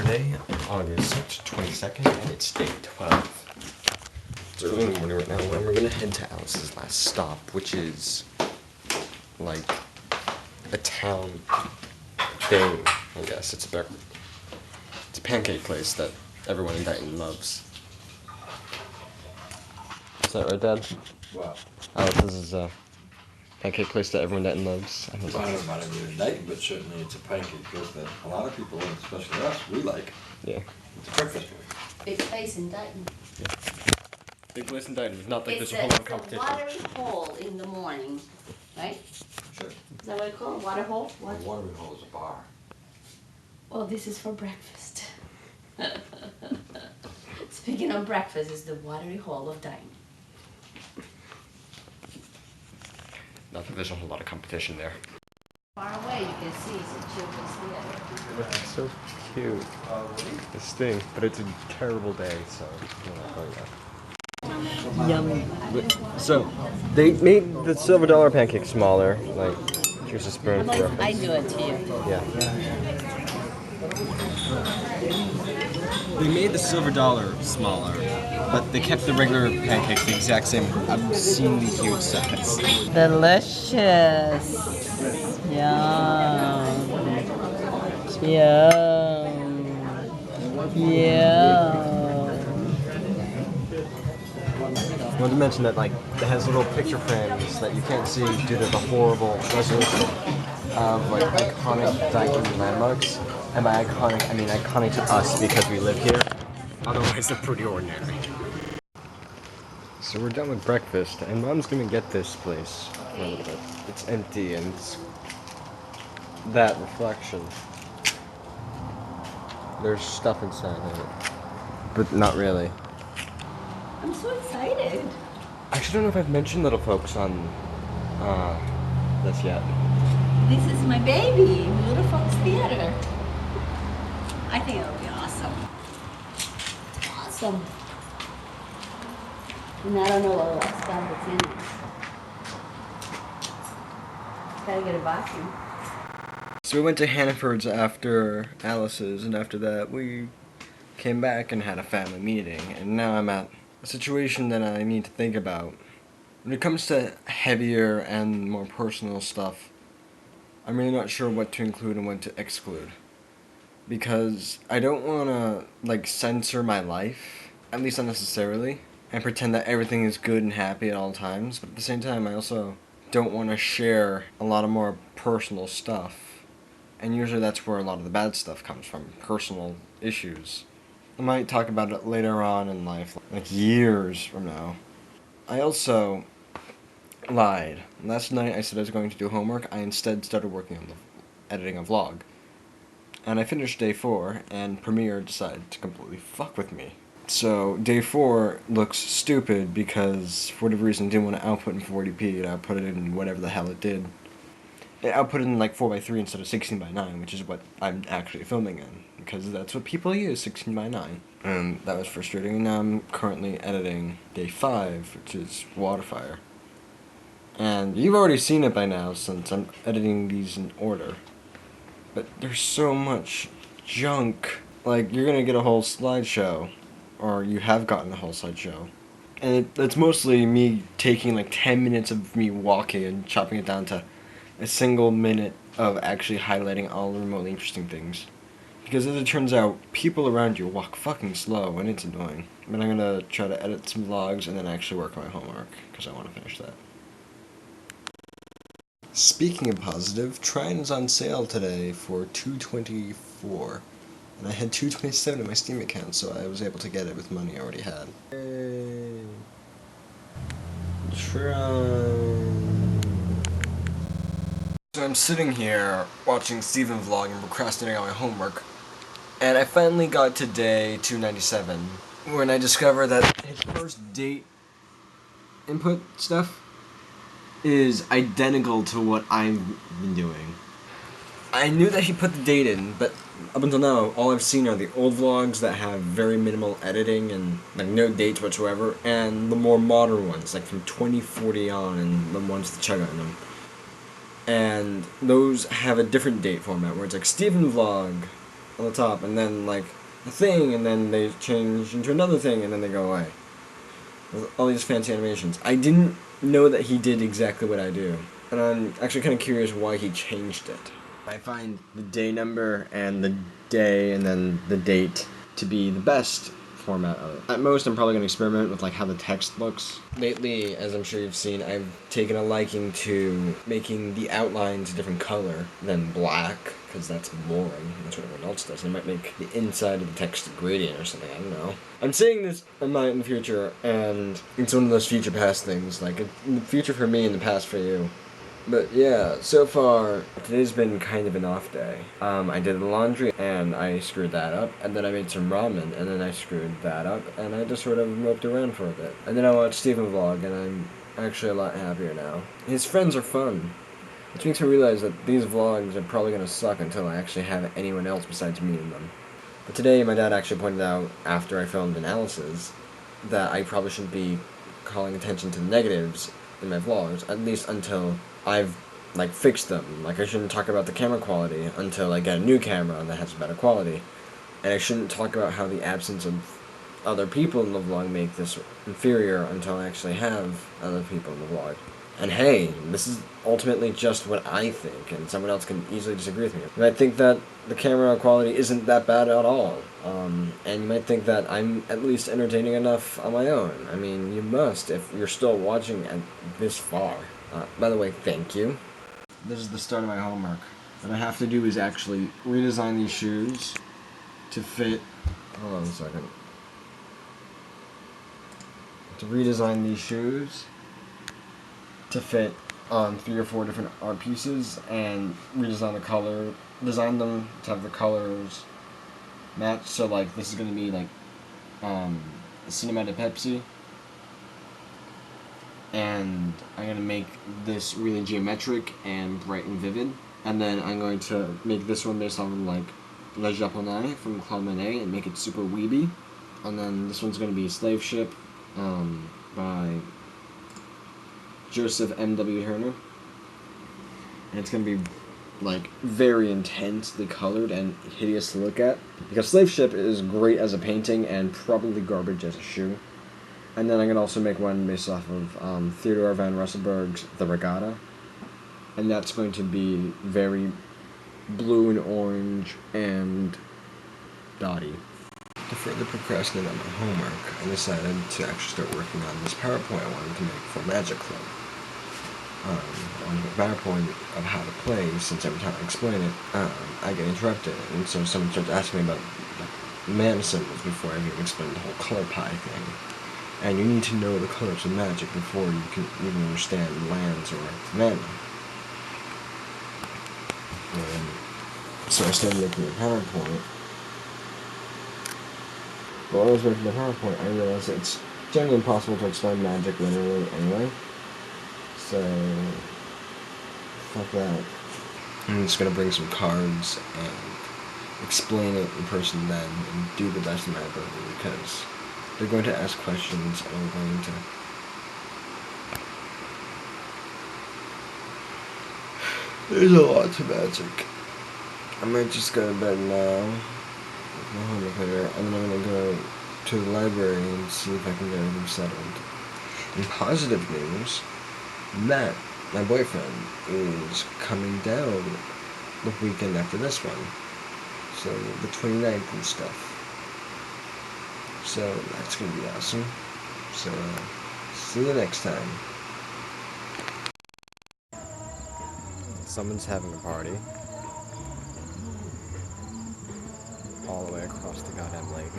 Saturday, August 22nd, and it's day 12. It's early in the morning right now, and we're gonna head to Alice's last stop, which is like a town thing, I guess. It's a pancake place that everyone in Dighton loves. Is that right, Dad? What? Alice's is a pancake place that everyone in Dighton loves. I don't know about every day, but certainly it's a pancake place that a lot of people, and especially us, we like. Yeah. It's a breakfast place. Big place in Dighton. Yeah. Big place in Dighton. It's not like It's there's a whole lot of a competition. watery hole in the morning, right? Sure. Is that what it's called? Water hole? A watering hole is a bar. Oh, this is for breakfast. Speaking of breakfast, it's the watery hole of Dighton. Not that there's a whole lot of competition there. Far away, you can see it's a children's theater. It's so cute. This thing, but it's a terrible day, so I'm not going there. Yum. So, they made the silver dollar pancake smaller. Like, here's a spoon for reference. I do it to you. Yeah. They made the silver dollar smaller, but they kept the regular pancakes the exact same, obscenely huge size. Delicious. Yum. Yum. Yum. I wanted to mention that like it has little picture frames that you can't see due to the horrible resolution of like iconic Dighton landmarks. And by iconic, I mean iconic to us because we live here. Otherwise, they're pretty ordinary. So we're done with breakfast, and Mom's gonna get this place for a little bit. It's empty, and it's that reflection. There's stuff inside of it, but not really. I'm so excited. I actually don't know if I've mentioned Little Folks on this yet. This is my baby, Little Folks Theater. I think it'll be awesome. Awesome. And I don't know what stuff that's in it. Gotta get a vacuum. So we went to Hannaford's after Alice's, and after that we came back and had a family meeting, and now I'm at a situation that I need to think about. When it comes to heavier and more personal stuff, I'm really not sure what to include and what to exclude. Because I don't want to, like, censor my life, at least unnecessarily, and pretend that everything is good and happy at all times, but at the same time I also don't want to share a lot of more personal stuff. And usually that's where a lot of the bad stuff comes from, personal issues. I might talk about it later on in life, like years from now. I also lied. Last night I said I was going to do homework. I instead started working on the editing a vlog. And I finished day 4, and Premiere decided to completely fuck with me. So day 4 looks stupid because for whatever reason it didn't want to output in 40p, it output it in whatever the hell it did. It output in like 4:3 instead of 16:9, which is what I'm actually filming in, because that's what people use, 16:9. And that was frustrating, and now I'm currently editing day 5, which is Waterfire. And you've already seen it by now since I'm editing these in order. But there's so much junk. Like, you're gonna get a whole slideshow, or you have gotten a whole slideshow. And it's mostly me taking like 10 minutes of me walking and chopping it down to a single minute of actually highlighting all the remotely interesting things. Because as it turns out, people around you walk fucking slow, and it's annoying. But I'm gonna try to edit some vlogs and then actually work on my homework, because I want to finish that. Speaking of positive, Trine is on sale today for $224, and I had $227 in my Steam account, so I was able to get it with money I already had. Yay! Trine. So I'm sitting here watching Steven vlog and procrastinating on my homework, and I finally got to day 297, when I discovered that his first date input stuff is identical to what I've been doing. I knew that he put the date in, but up until now, all I've seen are the old vlogs that have very minimal editing and like no dates whatsoever, and the more modern ones, like from 2040 on, and the ones with the chug on them. And those have a different date format, where it's like Steven vlog, on the top, and then like a thing, and then they change into another thing, and then they go away. With all these fancy animations. I didn't know that he did exactly what I do, and I'm actually kind of curious why he changed it. I find the day number and the day and then the date to be the best format of it. At most, I'm probably going to experiment with like how the text looks. Lately, as I'm sure you've seen, I've taken a liking to making the outlines a different color than black, because that's boring. That's what everyone else does. I might make the inside of the text a gradient or something. I don't know. I'm saying this in the future, and it's one of those future past things. Like in the future for me, in the past for you. But yeah, so far, today's been kind of an off day. I did the laundry, and I screwed that up, and then I made some ramen, and then I screwed that up, and I just sort of moped around for a bit. And then I watched Steven vlog, and I'm actually a lot happier now. His friends are fun, which makes me realize that these vlogs are probably going to suck until I actually have anyone else besides me in them. But today, my dad actually pointed out, after I filmed analysis, that I probably shouldn't be calling attention to the negatives in my vlogs, at least until I've like fixed them. Like I shouldn't talk about the camera quality until I get a new camera that has better quality, and I shouldn't talk about how the absence of other people in the vlog make this inferior until I actually have other people in the vlog. And hey, this is ultimately just what I think, and someone else can easily disagree with me. You might think that the camera quality isn't that bad at all, and you might think that I'm at least entertaining enough on my own. I mean, you must if you're still watching at this far. By the way, thank you. This is the start of my homework. What I have to do is actually redesign these shoes to fit. Hold on a second. To redesign these shoes to fit on 3 or 4 different art pieces and redesign the color, design them to have the colors match. So like this is gonna be like cinematic Pepsi, and I'm gonna make this really geometric and bright and vivid, and then I'm going to make this one based off of like Le Japonais from Claude Monet and make it super weeby, and then this one's gonna be Slave Ship by Joseph M.W. Herner, and it's gonna be like very intensely colored and hideous to look at, because Slave Ship is great as a painting and probably garbage as a shoe. And then I'm gonna also make one based off of Theodore van Russelberg's The Regatta, and that's going to be very blue and orange and dotty. To further procrastinate on my homework, I decided to actually start working on this PowerPoint I wanted to make for Magic Club. On the PowerPoint of how to play, since every time I explain it, I get interrupted, and so someone starts asking me about mana symbols before I even explain the whole color pie thing. And you need to know the colors of Magic before you can even understand lands or mana. And so I started making a PowerPoint. But while I was making the PowerPoint, I realized that it's generally impossible to explain Magic linearly anyway. So, fuck that. I'm just gonna bring some cards and explain it in person then and do the best of my ability, because they're going to ask questions and I'm going to... There's a lot to Magic. I might just go to bed now with my homework later, and then I'm gonna go to the library and see if I can get everything settled. In positive news, Matt, my boyfriend, is coming down the weekend after this one. So the 29th and stuff. So that's gonna be awesome. So see you next time. Someone's having a party. All the way across the goddamn lake.